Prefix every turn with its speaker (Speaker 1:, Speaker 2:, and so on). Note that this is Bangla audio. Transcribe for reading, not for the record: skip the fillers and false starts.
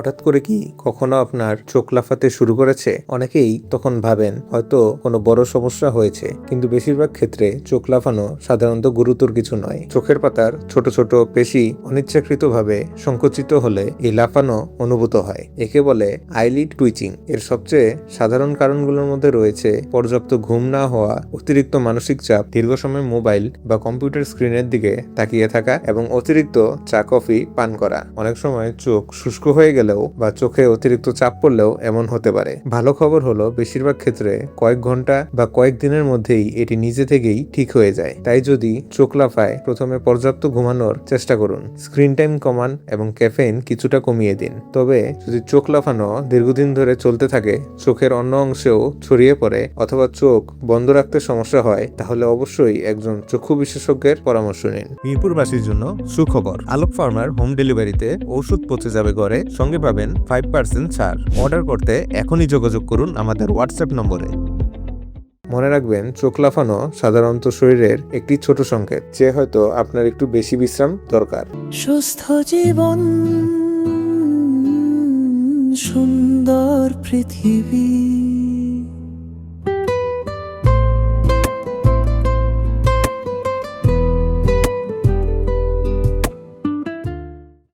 Speaker 1: হঠাৎ করে কি কখনো আপনার চোখ লাফাতে শুরু করেছে? অনেকেই তখন ভাবেন হয়তো কোনো বড় সমস্যা হয়েছে, কিন্তু বেশিরভাগ ক্ষেত্রে চোখ লাফানো সাধারণত গুরুতর কিছু নয়। চোখের পাতার ছোট ছোট পেশি অনিচ্ছাকৃতভাবে সংকুচিত হলে এই লাফানো অনুভূত হয়। একে বলে আইলিড টুইচিং। এর সবচেয়ে সাধারণ কারণগুলোর মধ্যে রয়েছে পর্যাপ্ত ঘুম না হওয়া, অতিরিক্ত মানসিক চাপ, দীর্ঘ সময় মোবাইল বা কম্পিউটার স্ক্রিনের দিকে তাকিয়ে থাকা এবং অতিরিক্ত চা কফি পান করা। অনেক সময় চোখ শুষ্ক হয়ে গেলেও বা চোখে অতিরিক্ত চাপ পড়লেও এমন হতে পারে। ভালো খবর হলো বেশিরভাগ ক্ষেত্রে কয়েক ঘন্টা বা কয়েক দিনের মধ্যেই এটি নিজে থেকেই ঠিক হয়ে যায়। তাই যদি চোখ লাফায়, প্রথমে পর্যাপ্ত ঘুমানোর চেষ্টা করুন, স্ক্রিন টাইম কমান এবং ক্যাফেইন কিছুটা কমিয়ে দিন। তবে যদি চোখ লাফানো দীর্ঘদিন ধরে চলতে থাকে, চোখের অন্য অংশেও ছড়িয়ে পড়ে অথবা চোখ বন্ধ রাখতে সমস্যা হয়, তাহলে অবশ্যই একজন চক্ষু বিশেষজ্ঞের পরামর্শ নিন।
Speaker 2: মিরপুরবাসীর জন্য সুখবর, আলোক ফার্মার হোম ডেলিভারিতে ওষুধ পৌঁছে যাবে ঘরে, সঙ্গে পাবেন 5% ছাড়। অর্ডার করতে এখনই যোগাযোগ করুন আমাদের হোয়াটসঅ্যাপ নম্বরে।
Speaker 1: মনে রাখবেন, চোখ লাফানো সাধারণত শরীরের একটি ছোট সংকেত যে হয়তো আপনার একটু বেশি বিশ্রাম দরকার।
Speaker 3: সুস্থ জীবন, সুন্দর পৃথিবী।